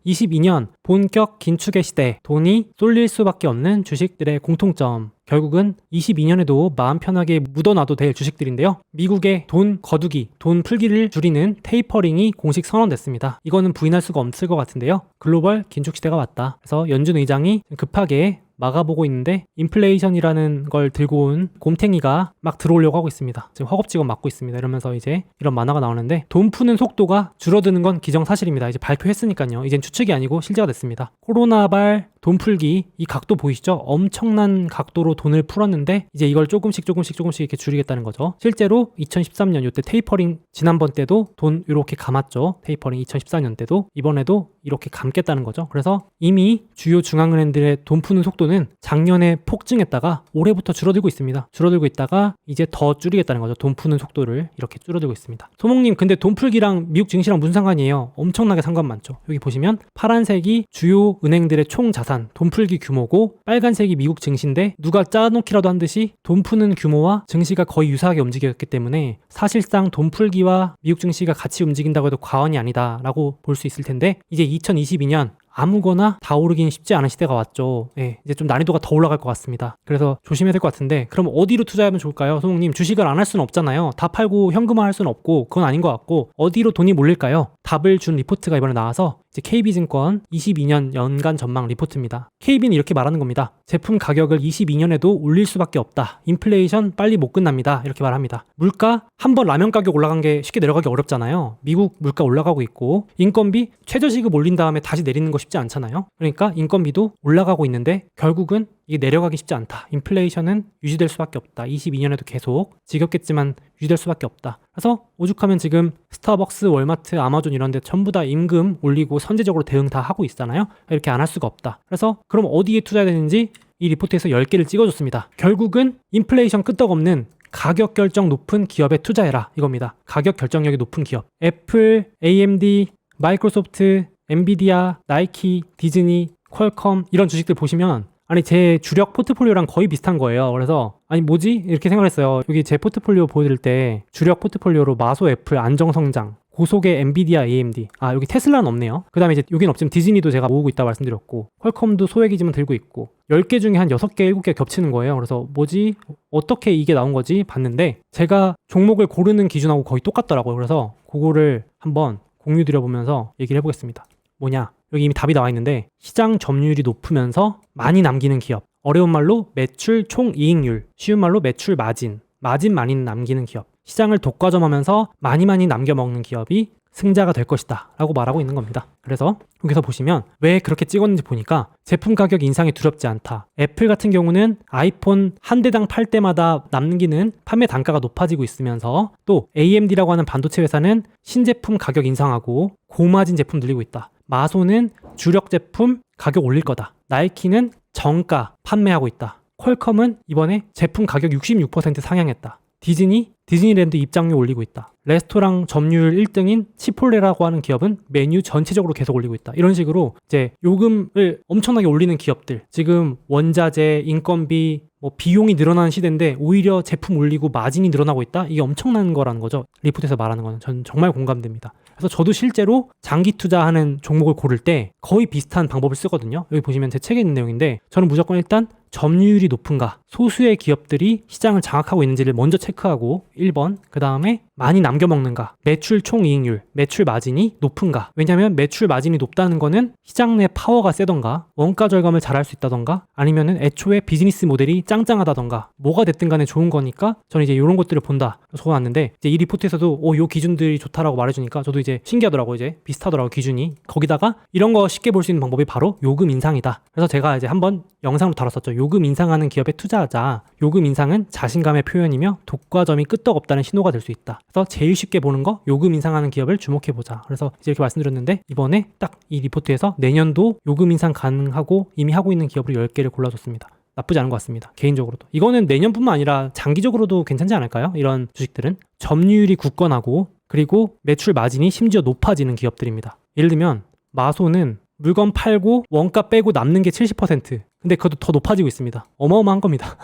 22년 본격 긴축의 시대, 돈이 쏠릴 수밖에 없는 주식들의 공통점. 결국은 22년에도 마음 편하게 묻어놔도 될 주식들인데요. 미국의 돈 거두기, 돈 풀기를 줄이는 테이퍼링이 공식 선언됐습니다. 이거는 부인할 수가 없을 것 같은데요. 글로벌 긴축 시대가 왔다. 그래서 연준 의장이 급하게 막아보고 있는데 인플레이션이라는 걸 들고 온 곰탱이가 막 들어오려고 하고 있습니다. 지금 허겁지겁 막고 있습니다. 이러면서 이제 이런 만화가 나오는데 돈 푸는 속도가 줄어드는 건 기정사실입니다. 이제 발표했으니까요. 이젠 추측이 아니고 실제가 됐습니다. 코로나발 돈 풀기, 이 각도 보이시죠? 엄청난 각도로 돈을 풀었는데 이제 이걸 조금씩 이렇게 줄이겠다는 거죠. 실제로 2013년 이때 테이퍼링, 지난번 때도 돈 이렇게 감았죠. 테이퍼링 2014년 때도, 이번에도 이렇게 감겠다는 거죠. 그래서 이미 주요 중앙은행들의 돈 푸는 속도는 작년에 폭증했다가 올해부터 줄어들고 있습니다. 줄어들고 있다가 이제 더 줄이겠다는 거죠. 돈 푸는 속도를 이렇게 줄어들고 있습니다. 소목님, 근데 돈 풀기랑 미국 증시랑 무슨 상관이에요? 엄청나게 상관 많죠. 여기 보시면 파란색이 주요 은행들의 총 자산, 돈 풀기 규모고, 빨간색이 미국 증시인데 누가 짜놓기라도 한 듯이 돈 푸는 규모와 증시가 거의 유사하게 움직였기 때문에 사실상 돈 풀기와 미국 증시가 같이 움직인다고 해도 과언이 아니다라고 볼 수 있을 텐데, 이제 2022년 아무거나 다 오르긴 쉽지 않은 시대가 왔죠. 예, 이제 좀 난이도가 더 올라갈 것 같습니다. 그래서 조심해야 될 것 같은데, 그럼 어디로 투자하면 좋을까요? 소목님, 주식을 안 할 수는 없잖아요. 다 팔고 현금화 할 수는 없고, 그건 아닌 것 같고, 어디로 돈이 몰릴까요? 답을 준 리포트가 이번에 나와서 이제 KB증권 22년 연간 전망 리포트입니다. KB는 이렇게 말하는 겁니다. 제품 가격을 22년에도 올릴 수밖에 없다. 인플레이션 빨리 못 끝납니다. 이렇게 말합니다. 물가, 한번 라면 가격 올라간 게 쉽게 내려가기 어렵잖아요. 미국 물가 올라가고 있고, 인건비 최저시급 올린 다음에 다시 내리는 거 쉽지 않잖아요. 그러니까 인건비도 올라가고 있는데 결국은 이게 내려가기 쉽지 않다. 인플레이션은 유지될 수밖에 없다. 22년에도 계속 지겹겠지만 유지될 수밖에 없다. 그래서 오죽하면 지금 스타벅스, 월마트, 아마존 이런 데 전부 다 임금 올리고 선제적으로 대응 다 하고 있잖아요. 이렇게 안 할 수가 없다. 그래서 그럼 어디에 투자해야 되는지 이 리포트에서 10개를 찍어줬습니다. 결국은 인플레이션 끄떡없는 가격 결정 높은 기업에 투자해라, 이겁니다. 가격 결정력이 높은 기업. 애플, AMD, 마이크로소프트, 엔비디아, 나이키, 디즈니, 퀄컴 이런 주식들 보시면 아니 제 주력 포트폴리오랑 거의 비슷한 거예요. 그래서 아니 뭐지? 이렇게 생각을 했어요. 여기 제 포트폴리오 보여드릴 때 주력 포트폴리오로 마소, 애플, 안정성장, 고속의 엔비디아, AMD, 여기 테슬라는 없네요. 그 다음에 이제 여긴 없지만 디즈니도 제가 모으고 있다고 말씀드렸고, 퀄컴도 소액이지만 들고 있고, 10개 중에 한 6개, 7개 겹치는 거예요. 그래서 뭐지? 어떻게 이게 나온 거지? 봤는데 제가 종목을 고르는 기준하고 거의 똑같더라고요. 그래서 그거를 한번 공유 드려보면서 얘기를 해보겠습니다. 뭐냐? 여기 이미 답이 나와 있는데, 시장 점유율이 높으면서 많이 남기는 기업, 어려운 말로 매출 총이익률, 쉬운 말로 매출 마진 많이 남기는 기업, 시장을 독과점하면서 많이 남겨먹는 기업이 승자가 될 것이다 라고 말하고 있는 겁니다. 그래서 여기서 보시면 왜 그렇게 찍었는지 보니까 제품 가격 인상이 두렵지 않다. 애플 같은 경우는 아이폰 한 대당 팔 때마다 남기는 판매 단가가 높아지고 있으면서, 또 AMD라고 하는 반도체 회사는 신제품 가격 인상하고 고마진 제품 늘리고 있다. 마소는 주력 제품 가격 올릴 거다. 나이키는 정가 판매하고 있다. 퀄컴은 이번에 제품 가격 66% 상향했다. 디즈니랜드 입장료 올리고 있다. 레스토랑 점유율 1등인 치폴레라고 하는 기업은 메뉴 전체적으로 계속 올리고 있다. 이런 식으로 이제 요금을 엄청나게 올리는 기업들, 지금 원자재, 인건비, 비용이 늘어나는 시대인데 오히려 제품 올리고 마진이 늘어나고 있다? 이게 엄청난 거라는 거죠. 리포트에서 말하는 거는 전 정말 공감됩니다. 그래서 저도 실제로 장기 투자하는 종목을 고를 때 거의 비슷한 방법을 쓰거든요. 여기 보시면 제 책에 있는 내용인데, 저는 무조건 일단 점유율이 높은가, 소수의 기업들이 시장을 장악하고 있는지를 먼저 체크하고 1번, 그 다음에 많이 남겨먹는가, 매출 총이익률, 매출 마진이 높은가. 왜냐하면 매출 마진이 높다는 거는 시장 내 파워가 세던가, 원가 절감을 잘할 수 있다던가, 아니면은 애초에 비즈니스 모델이 짱짱하다던가, 뭐가 됐든 간에 좋은 거니까 저는 이제 이런 것들을 본다 적어놨는데, 이제 이 리포트에서도 요 기준들이 좋다라고 말해주니까 저도 이제 신기하더라고요. 이제 비슷하더라고요, 기준이. 거기다가 이런 거 쉽게 볼 수 있는 방법이 바로 요금 인상이다. 그래서 제가 이제 한번 영상으로 다뤘었죠. 요금 인상하는 기업에 투자하자. 요금 인상은 자신감의 표현이며 독과점이 끄떡없다는 신호가 될 수 있다. 그래서 제일 쉽게 보는 거, 요금 인상하는 기업을 주목해보자. 그래서 이제 이렇게 말씀드렸는데, 이번에 딱 이 리포트에서 내년도 요금 인상 가능하고 이미 하고 있는 기업으로 10개를 골라줬습니다. 나쁘지 않은 것 같습니다. 개인적으로도. 이거는 내년뿐만 아니라 장기적으로도 괜찮지 않을까요? 이런 주식들은 점유율이 굳건하고, 그리고 매출 마진이 심지어 높아지는 기업들입니다. 예를 들면 마소는 물건 팔고 원가 빼고 남는 게 70%. 근데 그것도 더 높아지고 있습니다. 어마어마한 겁니다.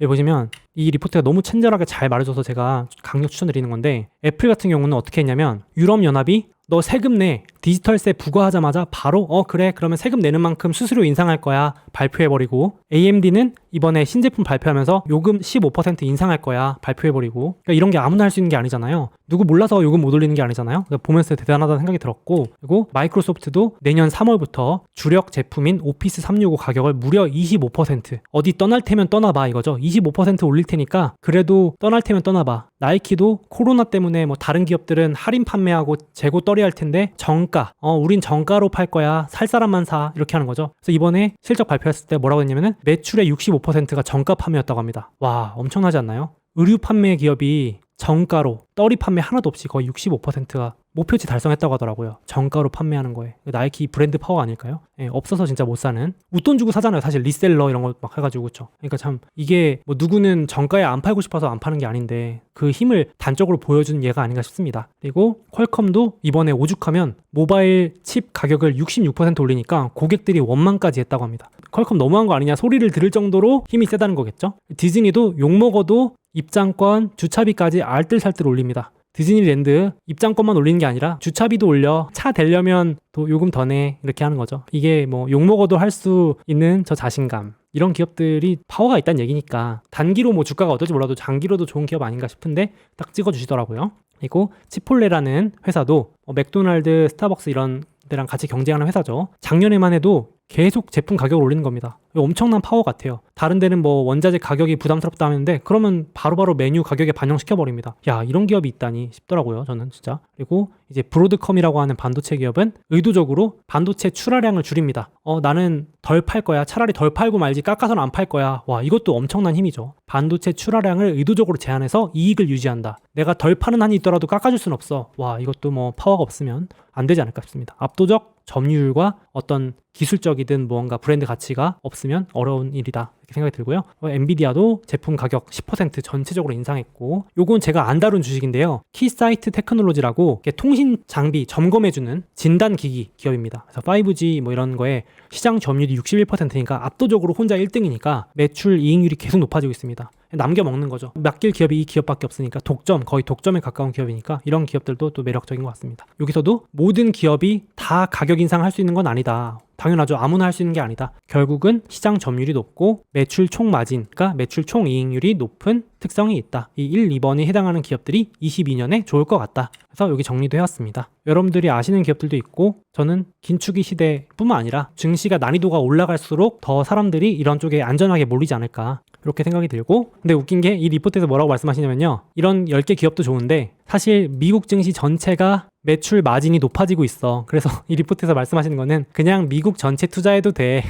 여기 보시면 이 리포트가 너무 친절하게 잘 말해줘서 제가 강력 추천드리는 건데, 애플 같은 경우는 어떻게 했냐면 유럽연합이 너 세금 내, 디지털세 부과하자마자 바로 그래 그러면 세금 내는 만큼 수수료 인상할 거야 발표해버리고, AMD는 이번에 신제품 발표하면서 요금 15% 인상할 거야 발표해버리고, 그러니까 이런 게 아무나 할 수 있는 게 아니잖아요. 누구 몰라서 요금 못 올리는 게 아니잖아요. 그러니까 보면서 대단하다는 생각이 들었고, 그리고 마이크로소프트도 내년 3월부터 주력 제품인 오피스 365 가격을 무려 25%, 어디 떠날 테면 떠나봐 이거죠. 25% 올릴 테니까 그래도 떠날 테면 떠나봐. 나이키도 코로나 때문에 뭐 다른 기업들은 할인 판매하고 재고 떨이 할 텐데 정가, 우린 정가로 팔 거야, 살 사람만 사, 이렇게 하는 거죠. 그래서 이번에 실적 발표했을 때 뭐라고 했냐면은 매출의 65%가 정가 판매였다고 합니다. 와, 엄청나지 않나요? 의류 판매 기업이 정가로 떨이 판매 하나도 없이 거의 65%가 목표치 달성했다고 하더라고요. 정가로 판매하는 거에. 나이키 브랜드 파워 아닐까요? 예, 없어서 진짜 못 사는. 웃돈 주고 사잖아요. 사실 리셀러 이런 거 막 해가지고. 그쵸? 그러니까 참 이게 뭐 누구는 정가에 안 팔고 싶어서 안 파는 게 아닌데 그 힘을 단적으로 보여주는 예가 아닌가 싶습니다. 그리고 퀄컴도 이번에 오죽하면 모바일 칩 가격을 66% 올리니까 고객들이 원망까지 했다고 합니다. 퀄컴 너무한 거 아니냐 소리를 들을 정도로 힘이 세다는 거겠죠. 디즈니도 욕먹어도 입장권, 주차비까지 알뜰살뜰 올립니다. 디즈니랜드 입장권만 올리는 게 아니라 주차비도 올려, 차 대려면 또 요금 더 내, 이렇게 하는 거죠. 이게 뭐 욕먹어도 할 수 있는 저 자신감, 이런 기업들이 파워가 있다는 얘기니까 단기로 뭐 주가가 어떨지 몰라도 장기로도 좋은 기업 아닌가 싶은데 딱 찍어주시더라고요. 그리고 치폴레라는 회사도 맥도날드, 스타벅스 이런 데랑 같이 경쟁하는 회사죠. 작년에만 해도 계속 제품 가격을 올리는 겁니다. 엄청난 파워 같아요. 다른 데는 뭐 원자재 가격이 부담스럽다 하는데 그러면 바로바로 메뉴 가격에 반영시켜버립니다. 야, 이런 기업이 있다니 싶더라고요, 저는 진짜. 그리고 이제 브로드컴이라고 하는 반도체 기업은 의도적으로 반도체 출하량을 줄입니다. 나는 덜 팔 거야. 차라리 덜 팔고 말지 깎아서는 안 팔 거야. 와, 이것도 엄청난 힘이죠. 반도체 출하량을 의도적으로 제한해서 이익을 유지한다. 내가 덜 파는 한이 있더라도 깎아줄 순 없어. 와, 이것도 뭐 파워가 없으면 안 되지 않을까 싶습니다. 압도적 점유율과 어떤 기술적이든 무언가 브랜드 가치가 없으면 어려운 일이다, 이렇게 생각이 들고요. 엔비디아도 제품 가격 10% 전체적으로 인상했고, 요건 제가 안 다룬 주식인데요. 키사이트 테크놀로지라고 통신 장비 점검해주는 진단기기 기업입니다. 그래서 5G 뭐 이런 거에 시장 점유율이 61%니까 압도적으로 혼자 1등이니까 매출 이익률이 계속 높아지고 있습니다. 남겨 먹는 거죠. 맡길 기업이 이 기업밖에 없으니까 거의 독점에 가까운 기업이니까 이런 기업들도 또 매력적인 것 같습니다. 여기서도 모든 기업이 다 가격 인상할 수 있는 건 아니다. 당연하죠. 아무나 할 수 있는 게 아니다. 결국은 시장 점유율이 높고 매출 총 마진, 그러니까 매출 총 이익률이 높은 특성이 있다. 이 1, 2번에 해당하는 기업들이 22년에 좋을 것 같다. 그래서 여기 정리도 해왔습니다. 여러분들이 아시는 기업들도 있고, 저는 긴축이 시대뿐만 아니라 증시가 난이도가 올라갈수록 더 사람들이 이런 쪽에 안전하게 몰리지 않을까, 이렇게 생각이 들고, 근데 웃긴 게 이 리포트에서 뭐라고 말씀하시냐면요, 이런 10개 기업도 좋은데 사실 미국 증시 전체가 매출 마진이 높아지고 있어. 그래서 이 리포트에서 말씀하시는 거는 그냥 미국 전체 투자해도 돼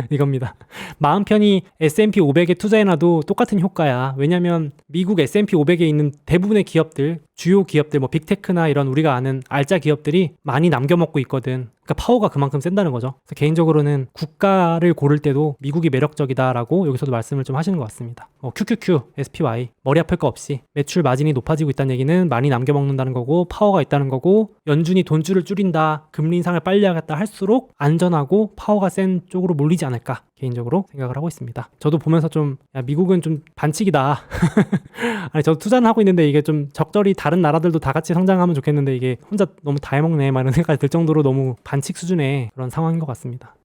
이겁니다. 마음 편히 S&P 500에 투자해놔도 똑같은 효과야. 왜냐면 미국 S&P 500에 있는 대부분의 기업들, 주요 기업들, 뭐 빅테크나 이런 우리가 아는 알짜 기업들이 많이 남겨먹고 있거든. 그러니까 파워가 그만큼 센다는 거죠. 그래서 개인적으로는 국가를 고를 때도 미국이 매력적이다라고 여기서도 말씀을 좀 하시는 것 같습니다. QQQ, SPY 머리 아플 거 없이 매출 마진이 높아지고 있다는 얘기는 많이 남겨먹는다는 거고, 파워가 있다는 거고, 연준이 돈줄을 줄인다, 금리 인상을 빨리 하겠다 할수록 안전하고 파워가 센 쪽으로 몰리지 않을까, 개인적으로 생각을 하고 있습니다. 저도 보면서 좀 미국은 좀 반칙이다 아니, 저도 투자는 하고 있는데 이게 좀 적절히 다른 나라들도 다 같이 성장하면 좋겠는데 이게 혼자 너무 다 해먹네 막 이런 생각이 들 정도로 너무 반칙 수준의 그런 상황인 것 같습니다.